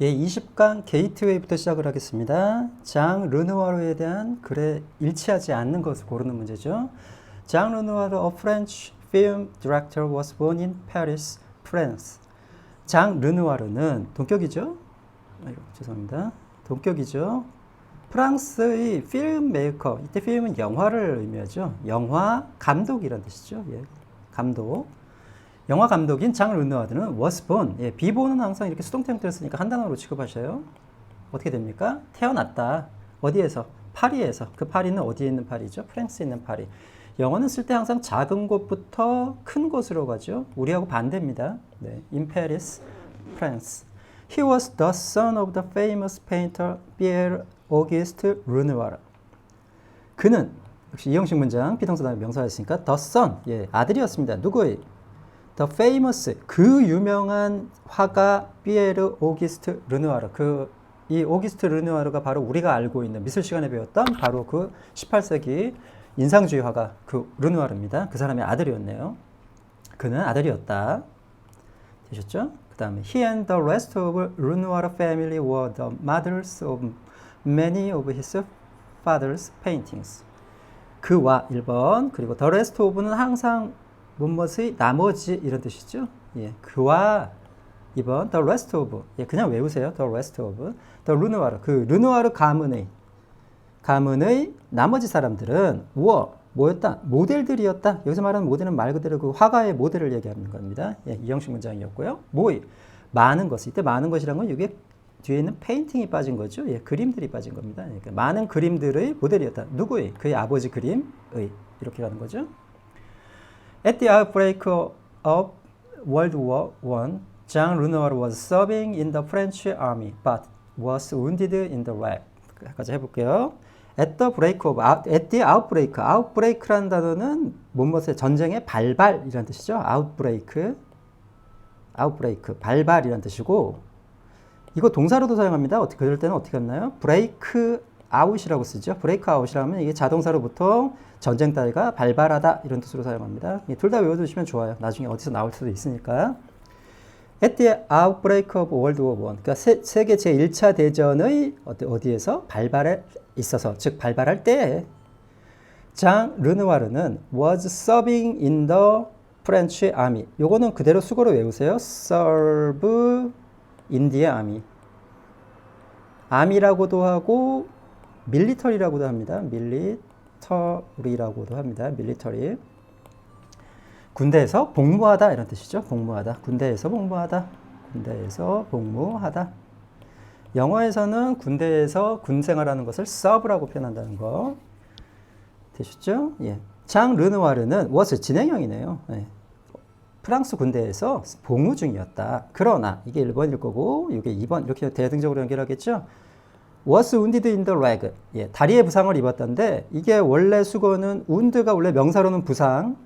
예, 20강 게이트웨이부터 시작을 하겠습니다. 장 르누아르에 대한 글에 일치하지 않는 것을 고르는 문제죠. 장 르누아르, a French film director, was born in Paris, France. 장 르누아르는 동격이죠? 아이고, 죄송합니다. 동격이죠. 프랑스의 필름 메이커, 이때 필름은 영화를 의미하죠. 영화 감독이라는 뜻이죠. 예, 감독. 영화 감독인 장 르누아르는 was born. 예, 비본은 항상 이렇게 수동태 형태를 쓰니까 한 단어로 취급하셔요. 어떻게 됩니까? 태어났다. 어디에서? 파리에서. 그 파리는 어디에 있는 파리죠? 프랑스에 있는 파리. 영어는 쓸 때 항상 작은 곳부터 큰 곳으로 가죠. 우리하고 반대입니다. 네, in Paris, France. He was the son of the famous painter Pierre Auguste Renoir. 그는 역시 이형식 문장, 비동사 다음에 명사였으니까 the son, 예, 아들이었습니다. 누구의? The famous, 그 유명한 화가 피에르 오기스트 르누아르. 이 오기스트 르누아르가 바로 우리가 알고 있는 미술 시간에 배웠던 바로 그 18세기 인상주의 화가 그 르누아르입니다. 그 사람의 아들이었네요. 그는 아들이었다. 되셨죠? 그 다음에 he and the rest of Renoir family were the mothers of many of his father's paintings. 그와 1번 그리고 the rest of는 항상 무엇의 나머지 이런 뜻이죠. 예, 그와 2번 the rest of, 예, 그냥 외우세요. the rest of, the 르누아르, 그 르누아르 가문의 나머지 사람들은 뭐였다? 모델들이었다. 여기서 말하는 모델은 말 그대로 그 화가의 모델을 얘기하는 겁니다. 예, 이 형식 문장이었고요. 많은 것, 이때 많은 것이란 건 이게 뒤에 있는 페인팅이 빠진 거죠. 예, 그림들이 빠진 겁니다. 그러니까 많은 그림들의 모델이었다. 누구의? 그의 아버지 그림의, 이렇게 가는 거죠. At the outbreak of World War I, Jean Renoir was serving in the French army, but was wounded in the leg. 까지 해볼게요. At the the outbreak라는 단어는 무엇의 전쟁의 발발이라는 뜻이죠. outbreak, 발발이라는 뜻이고, 이거 동사로도 사용합니다. 그럴 때는 어떻게 하나요? break out이라고 쓰죠. break out이라면 이게 자동사로 보통 전쟁 따위가 발발하다 이런 뜻으로 사용합니다. 둘 다 외워두시면 좋아요. 나중에 어디서 나올 수도 있으니까. At the outbreak of World War I, 그러니까 세계 제1차 대전의 어디에서 발발에 있어서, 즉 발발할 때 장 르누아르는 was serving in the French army. 요거는 그대로 수거로 외우세요. serve in the army. army라고도 하고 밀리터리라고도 합니다. 밀리터리라고도 합니다. 밀리터리. 군대에서 복무하다 이런 뜻이죠. 복무하다. 군대에서 복무하다. 군대에서 복무하다. 영어에서는 군대에서 군 생활하는 것을 serve라고 표현한다는 거. 되셨죠? 예. 장 르누아르는 was 진행형이네요. 예. 프랑스 군대에서 복무 중이었다. 그러나 이게 1번일 거고 이게 2번 이렇게 대등적으로 연결하겠죠. was wounded in the leg. 예, 다리에 부상을 입었던데 이게 원래 수거는 wound가 원래 명사로는 부상,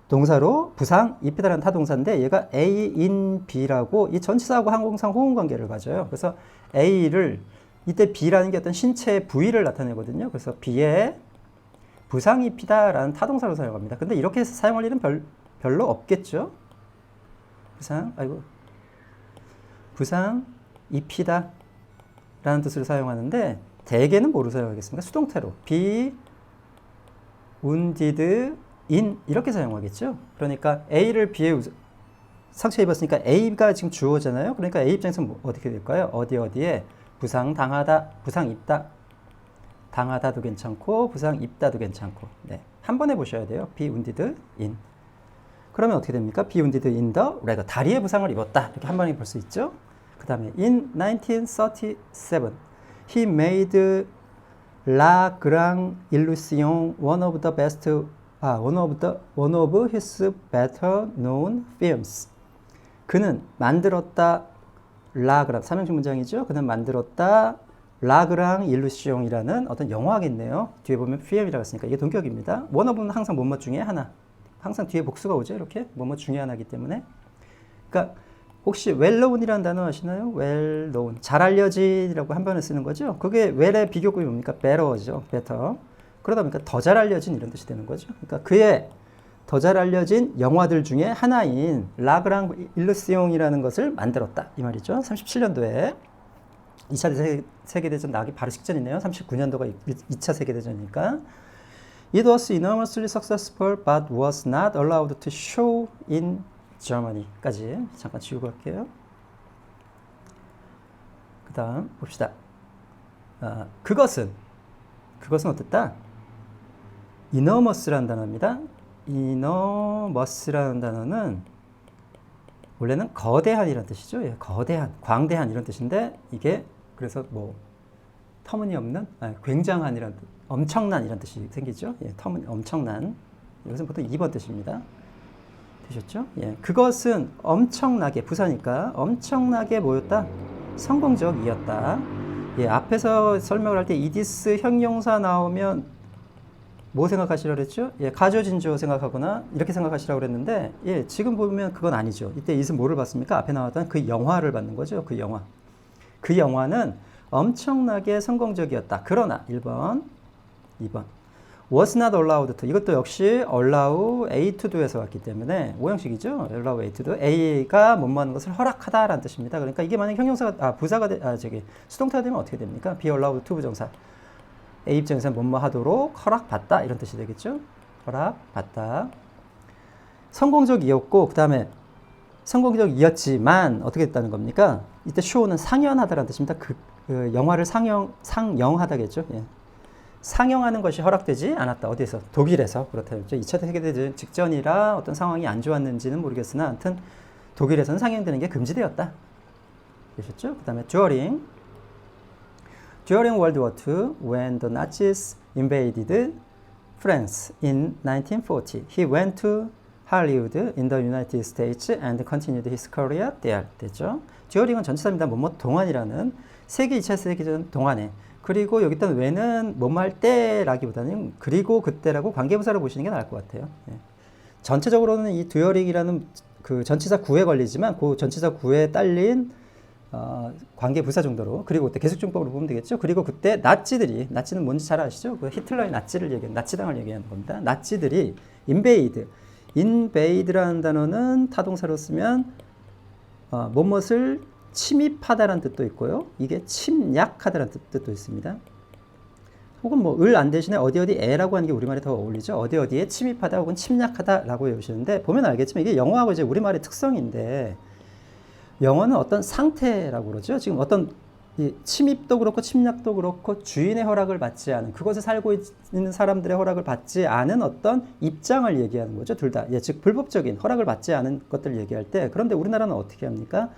동사로 부상, 입히다라는 타동사인데 얘가 A in B라고 이 전치사하고 항공상 호응 관계를 가져요. 그래서 A를 이때 B라는 게 어떤 신체의 부위를 나타내거든요. 그래서 B에 부상 입히다라는 타동사로 사용합니다. 근데 이렇게 해서 사용할 일은 별로 없겠죠. 부상 입히다 라는 뜻으로 사용하는데 대개는 뭐로 사용하겠습니까? 수동태로 be wounded in 이렇게 사용하겠죠. 그러니까 A를 B에 상처 입었으니까 A가 지금 주어잖아요. 그러니까 A 입장에서는 어떻게 될까요? 어디에 부상 당하다, 부상 입다, 당하다도 괜찮고 부상 입다도 괜찮고. 네, 한 번 해보셔야 돼요. be wounded in. 그러면 어떻게 됩니까? be wounded in the leg. 다리에 부상을 입었다. 이렇게 한 번에 볼 수 있죠. 그 다음에 in 1937 he made La Grande Illusion one of his better known films. 그는 만들었다 삼형식 문장이죠. 그는 만들었다 La Grande Illusion이라는 어떤 영화겠네요. 뒤에 보면 film이라고 했으니까 이게 동격입니다. one of는 항상 뭐뭐 중에 하나. 항상 뒤에 복수가 오죠. 이렇게 뭐뭐 중에 하나이기 때문에. 그러니까 혹시 well-known이라는 단어 아시나요? well-known. 잘 알려진이라고 한 번에 쓰는 거죠. 그게 well의 비교급이 뭡니까? better죠. better. 그러다 보니까 더 잘 알려진 이런 뜻이 되는 거죠. 그러니까 그의 더 잘 알려진 영화들 중에 하나인 La Grande Illusion이라는 것을 만들었다. 이 말이죠. 37년도에. 2차 세계대전 나기 바로 직전이네요. 39년도가 2차 세계대전이니까. It was enormously successful but was not allowed to show in Germany까지 잠깐 지우고 갈게요. 그 다음 봅시다. 그것은 어땠다? enormous라는 단어입니다. enormous라는 단어는 원래는 거대한이라는 뜻이죠. 예, 거대한, 광대한 이런 뜻인데 이게 그래서 뭐 터무니없는, 굉장한이란 뜻, 엄청난 이런 뜻이 생기죠. 예, 엄청난. 이것은 보통 2번 뜻입니다. 되셨죠? 예, 그것은 엄청나게, 부사니까 엄청나게 뭐였다? 성공적이었다. 예, 앞에서 설명을 할 때 이디스 형용사 나오면 뭐 생각하시라고 그랬죠? 예, 가조진조 생각하거나 이렇게 생각하시라고 그랬는데, 예, 지금 보면 그건 아니죠. 이때 이것은 뭐를 봤습니까? 앞에 나왔던 그 영화를 받는 거죠. 그 영화. 그 영화는 엄청나게 성공적이었다. 그러나 1번, 2번. was not allowed to. 이것도 역시 allow A to do에서 왔기 때문에 오형식이죠. allow A to do. A가 뭐뭐 하는 것을 허락하다라는 뜻입니다. 그러니까 이게 만약 형용사가 부사가 수동태가 되면 어떻게 됩니까? be allowed to 부정사. A 입장에서는 뭐뭐 하도록 허락받다 이런 뜻이 되겠죠. 허락받다. 성공적이었고 그 다음에 성공적이었지만 어떻게 됐다는 겁니까? 이때 show는 상연하다라는 뜻입니다. 그 영화를 상영하다겠죠. 예. 상영하는 것이 허락되지 않았다. 어디에서? 독일에서. 그렇다죠. 2차 세계대전 직전이라 어떤 상황이 안 좋았는지는 모르겠으나 아무튼 독일에서는 상영되는 게 금지되었다. 되셨죠? 그 다음에 During World War II, when the Nazis invaded France in 1940, he went to Hollywood in the United States and continued his career there. 됐죠? During은 전치사입니다. 뭐뭐 동안이라는 세계 2차 세계대전 동안에. 그리고 여기 있던 when은 뭐뭐 할 때라기보다는 그리고 그때라고 관계부사를 보시는 게 나을 것 같아요. 예. 전체적으로는 이 during이라는 그 전치사 구에 걸리지만 그 전치사 구에 딸린 관계부사 정도로 그리고 그때 계속중법으로 보면 되겠죠. 그리고 그때 나치는 뭔지 잘 아시죠? 그 히틀러의 나치당을 얘기하는 겁니다. 나치들이 invade라는 단어는 타동사로 쓰면 무엇을 침입하다라는 뜻도 있고요. 이게 침략하다라는 뜻도 있습니다. 혹은 뭐 을 안 대신에 어디에라고 하는 게 우리말에 더 어울리죠. 어디에 침입하다 혹은 침략하다라고 외우시는데 보면 알겠지만 이게 영어하고 이제 우리말의 특성인데 영어는 어떤 상태라고 그러죠. 지금 어떤 침입도 그렇고 침략도 그렇고 주인의 허락을 받지 않은 그곳에 살고 있는 사람들의 허락을 받지 않은 어떤 입장을 얘기하는 거죠. 둘 다. 예, 즉 불법적인 허락을 받지 않은 것들을 얘기할 때 그런데 우리나라는 어떻게 합니까?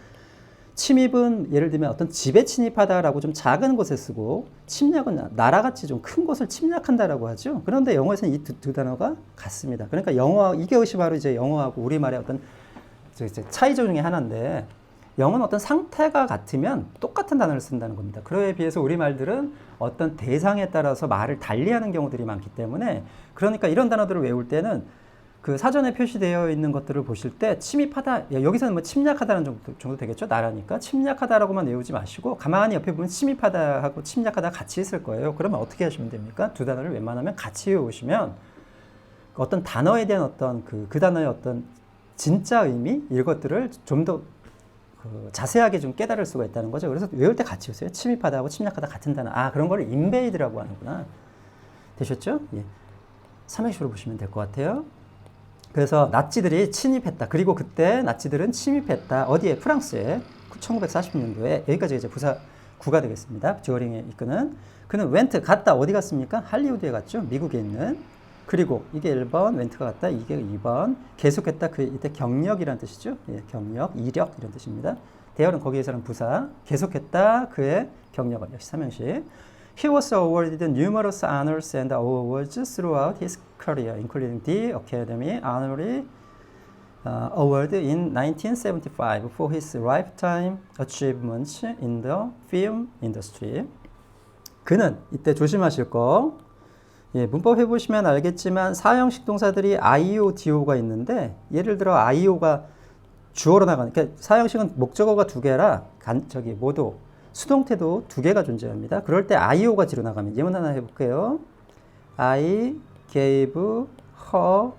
침입은 예를 들면 어떤 집에 침입하다라고 좀 작은 곳에 쓰고 침략은 나라같이 좀 큰 곳을 침략한다라고 하죠. 그런데 영어에서는 이 두 단어가 같습니다. 그러니까 이것이 바로 이제 영어하고 우리말의 어떤 차이점 중에 하나인데 영어는 어떤 상태가 같으면 똑같은 단어를 쓴다는 겁니다. 그에 비해서 우리말들은 어떤 대상에 따라서 말을 달리하는 경우들이 많기 때문에 그러니까 이런 단어들을 외울 때는 그 사전에 표시되어 있는 것들을 보실 때 침입하다, 여기서는 뭐 침략하다는 정도 되겠죠? 나라니까. 침략하다라고만 외우지 마시고 가만히 옆에 보면 침입하다 하고 침략하다 같이 있을 거예요. 그러면 어떻게 하시면 됩니까? 두 단어를 웬만하면 같이 외우시면 어떤 단어에 대한 어떤 그 단어의 어떤 진짜 의미 이것들을 좀 더 자세하게 좀 깨달을 수가 있다는 거죠. 그래서 외울 때 같이 외우세요. 침입하다 하고 침략하다 같은 단어. 그런 거를 invade라고 하는구나. 되셨죠? 예. 삼행시로 보시면 될 것 같아요. 그래서 나치들이 침입했다. 그리고 그때 나치들은 침입했다. 어디에? 프랑스에 1940년도에 여기까지 이제 부사 9가 되겠습니다. 듀어링에 이끄는 그는 went 갔다. 어디 갔습니까? 할리우드에 갔죠. 미국에 있는. 그리고 이게 1번 웬트가 갔다. 이게 2번 계속했다. 이때 경력이라는 뜻이죠. 예, 경력, 이력 이런 뜻입니다. 대열은 거기에서는 부사. 계속했다. 그의 경력은 역시 삼형식. He was awarded numerous honors and awards throughout his career, including the Academy Honorary Award in 1975 for his lifetime achievements in the film industry. 그는 이때 조심하실 거. 예, 문법 해보시면 알겠지만 사형식 동사들이 IO, DO가 있는데 예를 들어 IO가 주어로 나가는 그러니까 사형식은 목적어가 두 개라 모두 수동태도 두 개가 존재합니다. 그럴 때 IO가 뒤로 나가면 예문 하나 해볼게요. I gave her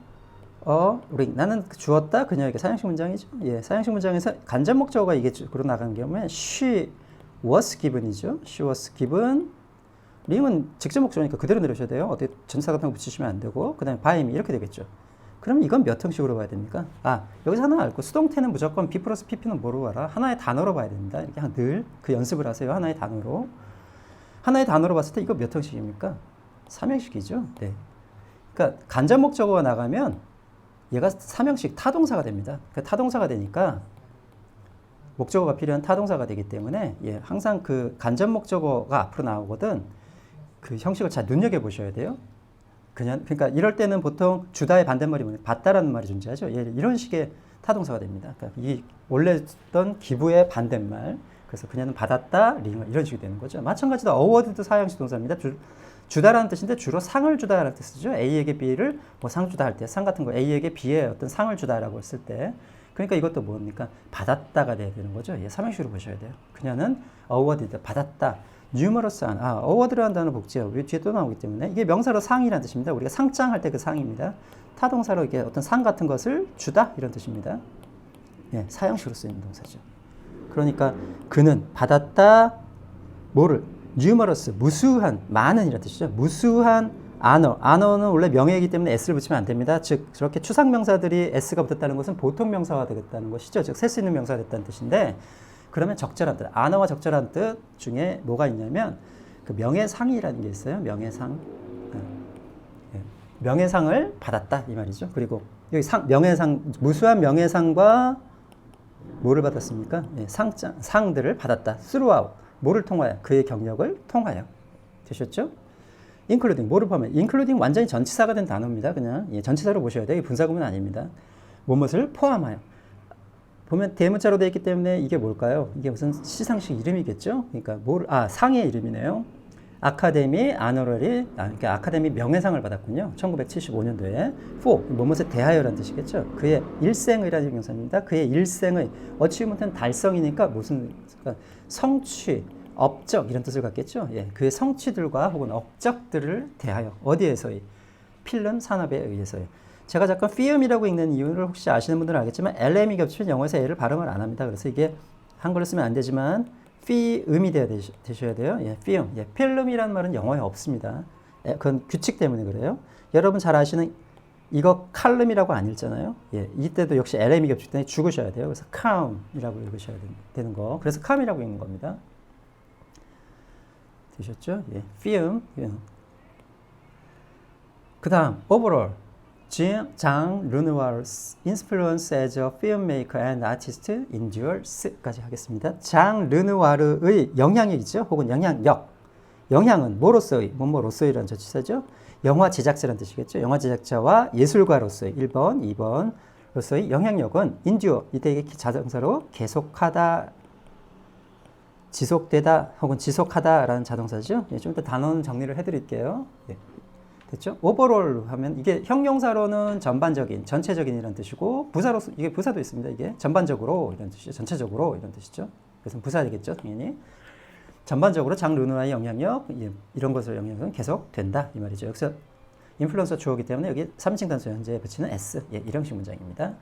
a ring. 나는 주었다 그녀에게 사형식 문장이죠. 예, 사형식 문장에서 간접 목적어가 이게 뒤로 나가는 경우에 she was given이죠. she was given. 링은 직접 목적이니까 그대로 내려셔야 돼요. 어떻게 전치사 같은 거 붙이시면 안 되고, 그 다음에 by me 이렇게 되겠죠. 그럼 이건 몇 형식으로 봐야 됩니까? 여기서 하나 알고, 수동태는 무조건 B 플러스 PP는 뭐로 봐라? 하나의 단어로 봐야 됩니다. 이렇게 늘 그 연습을 하세요. 하나의 단어로. 하나의 단어로 봤을 때 이거 몇 형식입니까? 3형식이죠. 네. 그러니까 간접 목적어가 나가면 얘가 3형식 타동사가 됩니다. 그러니까 타동사가 되니까 목적어가 필요한 타동사가 되기 때문에 항상 그 간접 목적어가 앞으로 나오거든 그 형식을 잘 눈여겨보셔야 돼요. 그러니까 이럴 때는 보통 주다의 반대말이 뭐냐? 받다라는 말이 존재하죠. 이런 식의 타동사가 됩니다. 그러니까 이 원래 썼던 기부의 반대말. 그래서 그녀는 받았다, 링을 이런 식이 되는 거죠. 마찬가지로 award도 사형식 동사입니다. 주다라는 뜻인데 주로 상을 주다라는 뜻이죠. A에게 B를 뭐 상 주다 할 때, 상 같은 거 A에게 B에 어떤 상을 주다라고 했을 때, 그러니까 이것도 뭡니까? 받았다가 돼야 되는 거죠. 삼형식으로 보셔야 돼요. 그녀는 awarded, 받았다. numerous한, award라는 단어 복제요. 뒤에 또 나오기 때문에 이게 명사로 상이라는 뜻입니다. 우리가 상장 할 때 그 상입니다. 타동사로 이게 어떤 상 같은 것을 주다 이런 뜻입니다. 사형식으로 쓰이는 동사죠. 그러니까 그는 받았다 뭐를 numerous 무수한 많은 이란 뜻이죠. 무수한 honor는 원래 명예이기 때문에 s를 붙이면 안 됩니다. 즉 저렇게 추상명사들이 s가 붙었다는 것은 보통 명사가 되겠다는 것이죠. 즉 셀 수 있는 명사가 됐다는 뜻인데 그러면 적절한 뜻, honor와 적절한 뜻 중에 뭐가 있냐면 그 명예상이라는 게 있어요. 명예상. 명예상을 받았다 이 말이죠. 그리고 여기 명예상 무수한 명예상과 뭐를 받았습니까? 상들을 받았다. throughout. 뭐를 통하여? 그의 경력을 통하여. 되셨죠? including. 뭐를 포함해? including 완전히 전치사가 된 단어입니다. 그냥 전치사로 보셔야 돼요. 분사구문 아닙니다. 무엇을 포함하여. 보면 대문자로 되어 있기 때문에 이게 뭘까요? 이게 무슨 시상식 이름이겠죠? 그러니까 상의 이름이네요. 아카데미 아너럴이 그러니까 아카데미 명예상을 받았군요. 1975년도에 for 무엇에 대하여라는 뜻이겠죠. 그의 일생의라는 명사입니다. 그의 일생의 어치먼트는 달성이니까 무슨 그러니까 성취, 업적 이런 뜻을 갖겠죠. 그의 성취들과 혹은 업적들을 대하여 어디에서의 필름 산업에 의해서요. 제가 잠깐 film이라고 읽는 이유를 혹시 아시는 분들은 알겠지만 LM이 겹치면 영어에서 L을 발음을 안 합니다. 그래서 이게 한글로 쓰면 안 되지만 필름이 되셔야 돼요. film. 필름이라는 말은 영어에 없습니다. 그건 규칙 때문에 그래요. 여러분 잘 아시는 이거 칼럼이라고 안 읽잖아요. 이때도 역시 LM이 겹칠 때 죽으셔야 돼요. 그래서 calm이라고 읽으셔야 되는 거. 그래서 calm이라고 읽는 겁니다. 되셨죠? film. 그 다음 overall. 장 르누아르's influence as a filmmaker and artist endures.까지 하겠습니다. 장 르누아르의 영향력이죠. 혹은 영향력. 영향은 뭐로서의, 뭐뭐로서의라는 전치사죠. 영화 제작자라는 뜻이겠죠. 영화 제작자와 예술가로서의 1번, 2번로서의 영향력은 endure. 이때 이게 자동사로 계속하다, 지속되다 혹은 지속하다라는 자동사죠. 좀 이따 단어는 정리를 해드릴게요. 됐죠? 오버롤 하면 이게 형용사로는 전반적인, 전체적인이라는 뜻이고 부사로 이게 부사도 있습니다. 이게 전반적으로 이런 뜻이죠. 전체적으로 이런 뜻이죠. 그래서 부사되겠죠, 당연히. 전반적으로 장 르누아의 영향력 이런 것을 영향력은 계속된다 이 말이죠. 여기서 인플루언서 주어기 때문에 여기 3인칭 단수 현재에 붙이는 s 이런 식 문장입니다.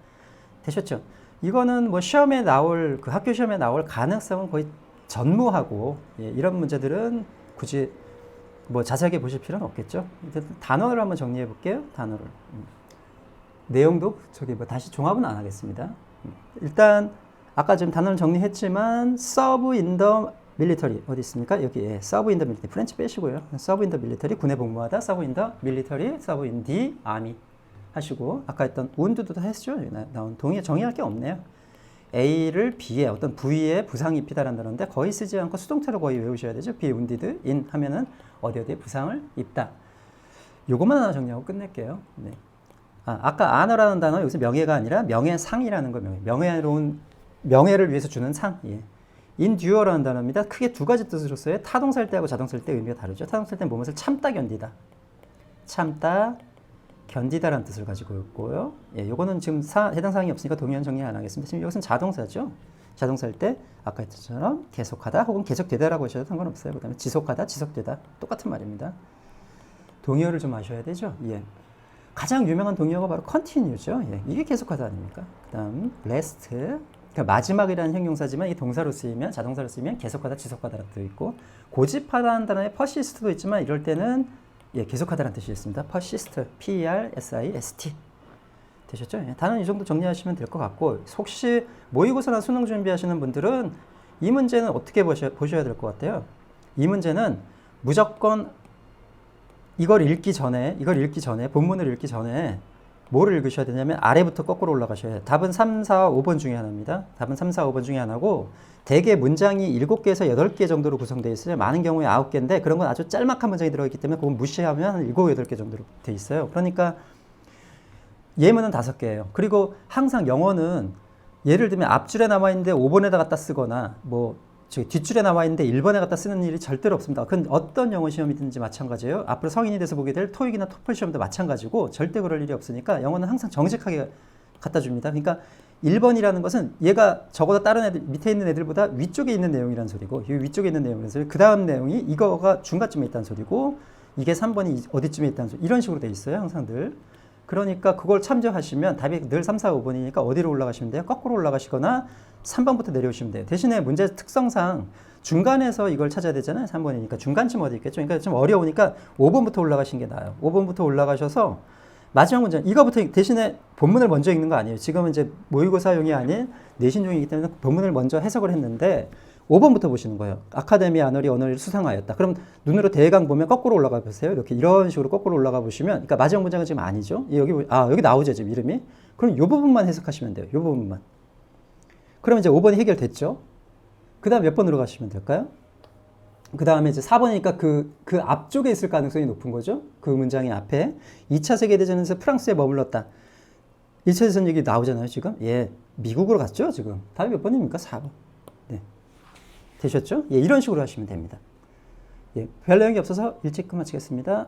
되셨죠? 이거는 뭐 시험에 나올 그 학교 시험에 나올 가능성은 거의 전무하고 이런 문제들은 굳이 뭐 자세하게 보실 필요는 없겠죠. 단어를 한번 정리해 볼게요. 단어를. 내용도 뭐 다시 종합은 안 하겠습니다. 일단 아까 지금 단어를 정리했지만 serve in the military 어디 있습니까? 여기 serve in the military 프렌치 빼시고요. serve in the military 군에 복무하다 serve in the military serve in the army 하시고 아까 했던 wound도 했죠. 나온 동의에 정의할 게 없네요. A를 B의 어떤 부위에 부상이 입히다라는 단어인데 거의 쓰지 않고 수동태로 거의 외우셔야 되죠. be wounded in 하면은 어디에 부상을 입다. 요것만 하나 정리하고 끝낼게요. 아까 honor라는 단어 여기서 명예가 아니라 명예상이라는 거 명예를 위해서 주는 상. endure라는 단어입니다. 크게 두 가지 뜻으로 써요. 타동사일 때하고 자동사일 때 의미가 다르죠. 타동사일 때는 무엇을 참다 견디다. 참다 견디다라는 뜻을 가지고 있고요. 요거는 지금 해당 사항이 없으니까 동의한 정리 안 하겠습니다. 지금 여기서는 자동사죠. 자동사일 때 아까 했던 계속하다 혹은 계속되다라고 하셔도 상관없어요. 그 다음에 지속하다, 지속되다 똑같은 말입니다. 동의어를 좀 아셔야 되죠. 가장 유명한 동의어가 바로 continue죠. 이게 계속하다 아닙니까? 그 다음 last, 그러니까 마지막이라는 형용사지만 이 동사로 쓰이면 자동사로 쓰이면 계속하다, 지속하다라는 뜻도 있고 고집하다는 단어에 persist도 있지만 이럴 때는 계속하다라는 뜻이 있습니다. persist, P-E-R-S-I-S-T 되셨죠? 단어는 이 정도 정리하시면 될 것 같고 혹시 모의고사나 수능 준비하시는 분들은 이 문제는 어떻게 보셔야 될 것 같아요? 이 문제는 무조건 이걸 읽기 전에 본문을 읽기 전에 뭐를 읽으셔야 되냐면 아래부터 거꾸로 올라가셔야 해요. 답은 3, 4, 5번 중에 하나입니다. 답은 3, 4, 5번 중에 하나고 대개 문장이 7개에서 8개 정도로 구성되어 있어요. 많은 경우에 9개인데 그런 건 아주 짤막한 문장이 들어있기 때문에 그건 무시하면 7, 8개 정도로 되어 있어요. 그러니까 예문은 5개예요. 그리고 항상 영어는 예를 들면 앞줄에 남아있는데 5번에다 갖다 쓰거나 뒷줄에 남아있는데 1번에 갖다 쓰는 일이 절대로 없습니다. 그건 어떤 영어 시험이든지 마찬가지예요. 앞으로 성인이 돼서 보게 될 토익이나 토플 시험도 마찬가지고 절대 그럴 일이 없으니까 영어는 항상 정직하게 갖다 줍니다. 그러니까 1번이라는 것은 얘가 적어도 다른 애들, 밑에 있는 애들보다 위쪽에 있는 내용이라는 소리고 이 위쪽에 있는 내용이라는 소리 그 다음 내용이 이거가 중간쯤에 있다는 소리고 이게 3번이 어디쯤에 있다는 소리 이런 식으로 돼 있어요. 항상 늘. 그러니까 그걸 참조하시면 답이 늘 3, 4, 5번이니까 어디로 올라가시면 돼요? 거꾸로 올라가시거나 3번부터 내려오시면 돼요. 대신에 문제 특성상 중간에서 이걸 찾아야 되잖아요. 3번이니까 중간쯤 어디 있겠죠? 그러니까 좀 어려우니까 5번부터 올라가신 게 나아요. 5번부터 올라가셔서 마지막 문제 이거부터 대신에 본문을 먼저 읽는 거 아니에요. 지금은 이제 모의고사용이 아닌 내신용이기 때문에 본문을 먼저 해석을 했는데 5번부터 보시는 거예요. 아카데미 아너리 언어를 수상하였다. 그럼 눈으로 대강 보면 거꾸로 올라가 보세요. 이렇게 이런 식으로 거꾸로 올라가 보시면 그러니까 마지막 문장은 지금 아니죠. 여기 나오죠. 지금 이름이. 그럼 이 부분만 해석하시면 돼요. 이 부분만. 그럼 이제 5번이 해결됐죠. 그 다음 몇 번으로 가시면 될까요? 그 다음에 이제 4번이니까 그 앞쪽에 있을 가능성이 높은 거죠. 그 문장의 앞에. 2차 세계대전에서 프랑스에 머물렀다. 1차 대전 얘기 나오잖아요, 지금. 미국으로 갔죠, 지금. 답이 몇 번입니까? 4번. 네. 되셨죠? 이런 식으로 하시면 됩니다. 별 내용이 없어서 일찍 끝마치겠습니다.